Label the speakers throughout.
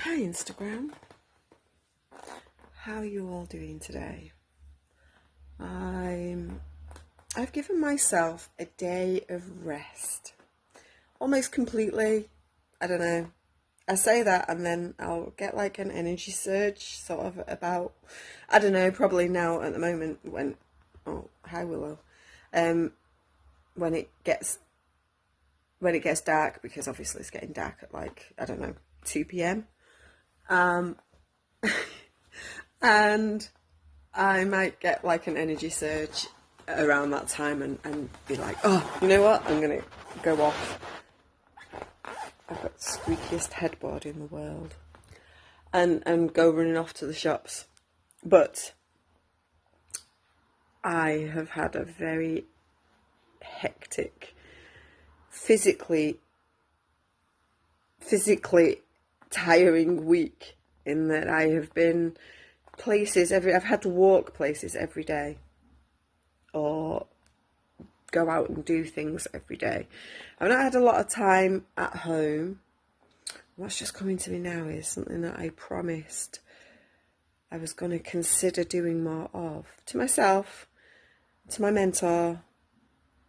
Speaker 1: Hi Instagram, how are you all doing today? I've given myself a day of rest, almost completely. I don't know, I say that and then I'll get like an energy surge sort of about, I don't know, probably now at the moment when, oh hi Willow, when it gets dark, because obviously it's getting dark at like, I don't know, 2 p.m. And I might get like an energy surge around that time and be like, oh, you know what, I'm gonna go off. I've got the squeakiest headboard in the world, and go running off to the shops. But I have had a very hectic, physically tiring week, in that I have been places I've had to walk places every day or go out and do things every day. I've not had a lot of time at home. What's just coming to me now is something that I promised I was going to consider doing more of, to myself, to my mentor,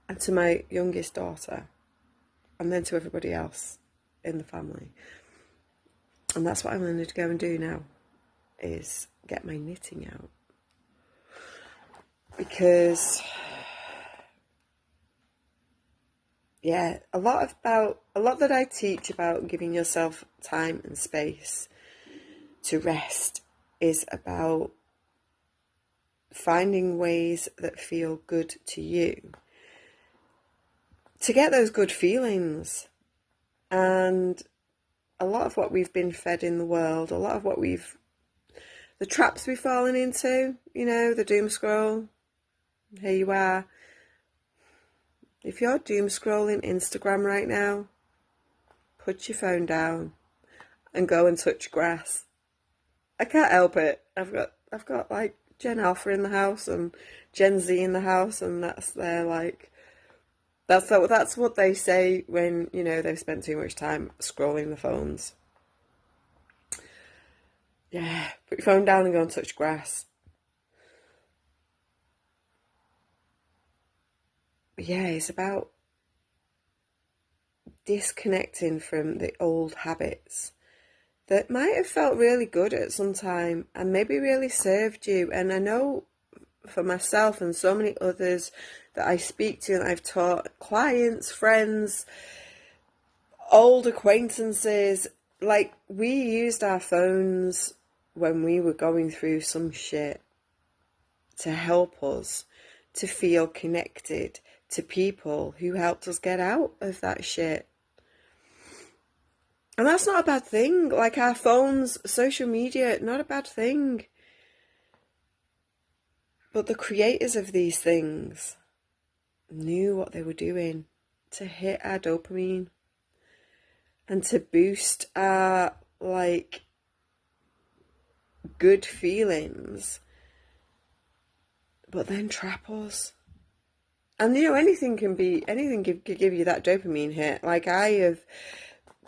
Speaker 1: and to my youngest daughter, and then to everybody else in the family. And that's what I'm going to go and do now, is get my knitting out. Because yeah, a lot that I teach about giving yourself time and space to rest is about finding ways that feel good to you, to get those good feelings. And a lot of what we've been fed in the world, a lot of what the traps we've fallen into, you know, the doom scroll. Here you are. If you're doom scrolling Instagram right now, put your phone down and go and touch grass. I can't help it. I've got like Gen Alpha in the house and Gen Z in the house, and that's what they say when, you know, they've spent too much time scrolling the phones. Yeah, put your phone down and go and touch grass. But yeah, it's about disconnecting from the old habits that might have felt really good at some time and maybe really served you. And I know for myself and so many others that I speak to and I've taught, clients, friends, old acquaintances, like, we used our phones when we were going through some shit to help us to feel connected to people who helped us get out of that shit. And that's not a bad thing. Like, our phones, social media, not a bad thing. But the creators of these things knew what they were doing to hit our dopamine and to boost our, like, good feelings, but then trap us. And, you know, anything can give you that dopamine hit. Like, I have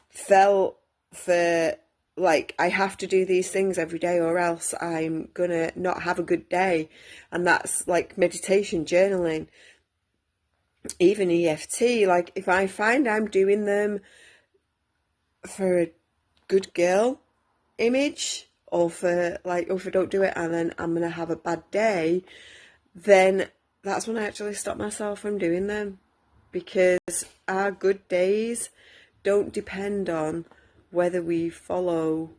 Speaker 1: felt for, like, I have to do these things every day or else I'm gonna not have a good day. And that's like meditation, journaling, even EFT. Like, if I find I'm doing them for a good girl image, or for, like, or if I don't do it and then I'm gonna have a bad day, then that's when I actually stop myself from doing them. Because our good days don't depend on whether we follow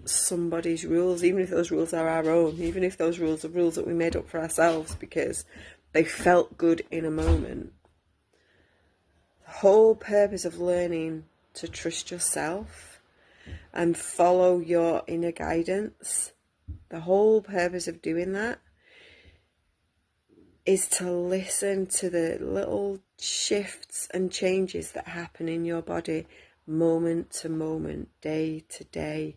Speaker 1: somebody's rules, even if those rules are our own, even if those rules are rules that we made up for ourselves because they felt good in a moment. The whole purpose of learning to trust yourself and follow your inner guidance, the whole purpose of doing that is to listen to the little shifts and changes that happen in your body moment to moment, day to day.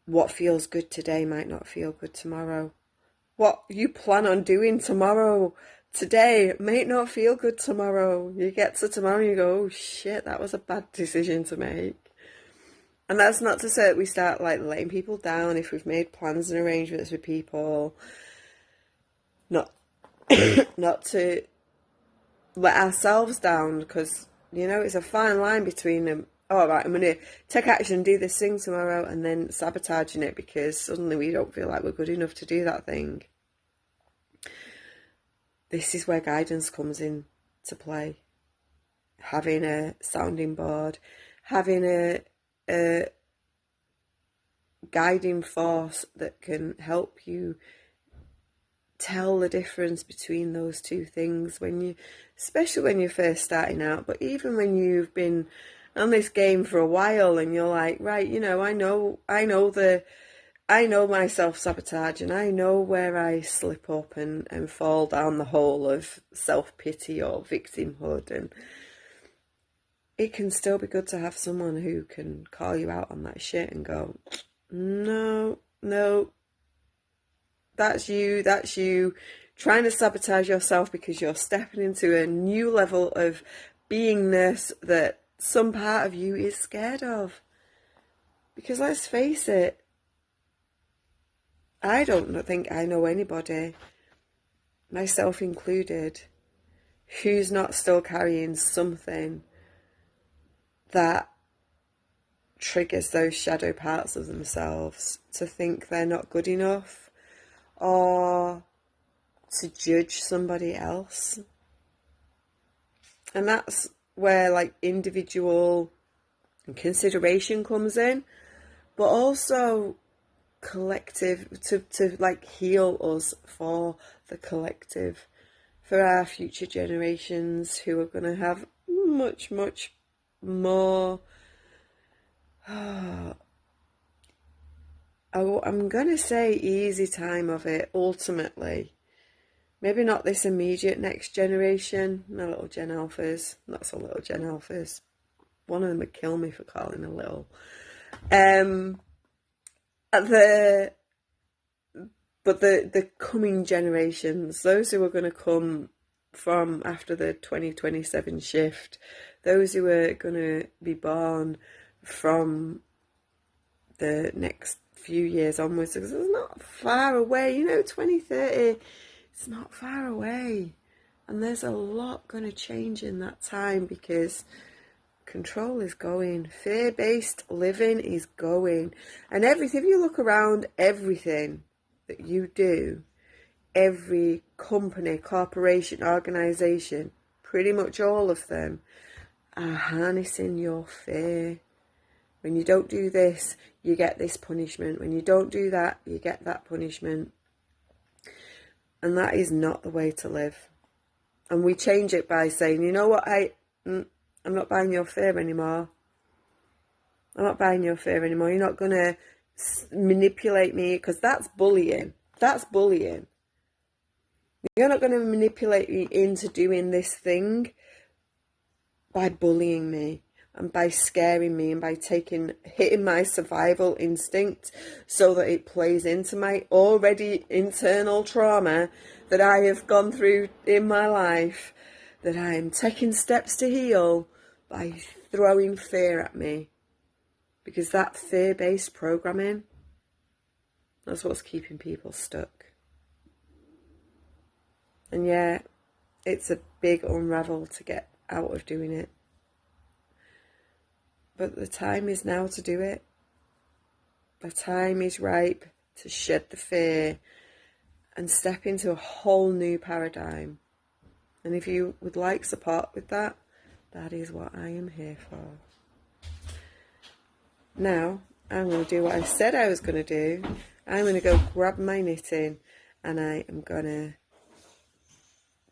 Speaker 1: What feels good today might not feel good tomorrow. What you plan on doing today may not feel good tomorrow. You get to tomorrow and you go, oh shit, that was a bad decision to make. And that's not to say that we start like letting people down if we've made plans and arrangements with people. Not not to let ourselves down, because, you know, it's a fine line between them. Oh, right, I'm going to take action and do this thing tomorrow, and then sabotaging it because suddenly we don't feel like we're good enough to do that thing. This is where guidance comes in to play. Having a sounding board, having a guiding force that can help you tell the difference between those two things when you, especially when you're first starting out, but even when you've been on this game for a while and you're like, right, you know, I know my self-sabotage, and I know where I slip up and fall down the hole of self-pity or victimhood, and it can still be good to have someone who can call you out on that shit and go, no, that's you trying to sabotage yourself because you're stepping into a new level of beingness that some part of you is scared of. Because let's face it, I don't think I know anybody, myself included, who's not still carrying something that triggers those shadow parts of themselves to think they're not good enough, or to judge somebody else. And that's where like individual consideration comes in, but also collective, to like heal us for the collective, for our future generations who are going to have much more I'm going to say easy time of it ultimately. Maybe not this immediate next generation, my little Gen Alphas, not so little Gen Alphas. One of them would kill me for calling a little. But the coming generations, those who are going to come from after the 2027 shift, those who are going to be born from the next few years onwards, because it's not far away, you know, 2030, it's not far away. And there's a lot going to change in that time, because control is going, fear-based living is going. And everything, if you look around, everything that you do, every company, corporation, organisation, pretty much all of them are harnessing your fear. When you don't do this, you get this punishment. When you don't do that, you get that punishment. And that is not the way to live. And we change it by saying, you know what, I'm not buying your fear anymore. I'm not buying your fear anymore. You're not going to manipulate me, because that's bullying. That's bullying. You're not going to manipulate me into doing this thing by bullying me and by scaring me and by hitting my survival instinct so that it plays into my already internal trauma that I have gone through in my life, that I am taking steps to heal by throwing fear at me. Because that fear-based programming, that's what's keeping people stuck. And yeah, it's a big unravel to get out of doing it. But the time is now to do it. The time is ripe to shed the fear and step into a whole new paradigm. And if you would like support with that, that is what I am here for. Now, I'm going to do what I said I was going to do. I'm going to go grab my knitting, and I am going to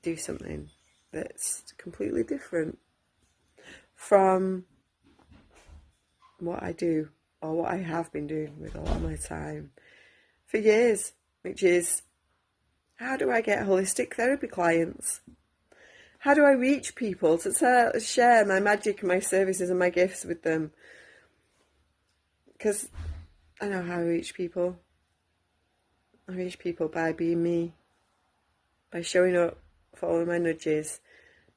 Speaker 1: do something that's completely different from what I do, or what I have been doing with a lot of my time for years, which is, how do I get holistic therapy clients? How do I reach people to share my magic and my services and my gifts with them? Because I know how I reach people. I reach people by being me, by showing up, following my nudges,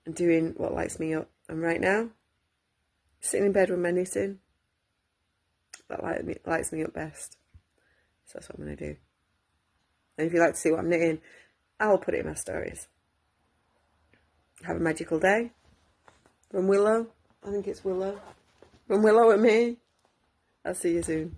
Speaker 1: and doing what lights me up. And right now, sitting in bed with my knitting, that lights me up best. So that's what I'm going to do. And if you'd like to see what I'm knitting, I'll put it in my stories. Have a magical day. From Willow. I think it's Willow. From Willow and me. I'll see you soon.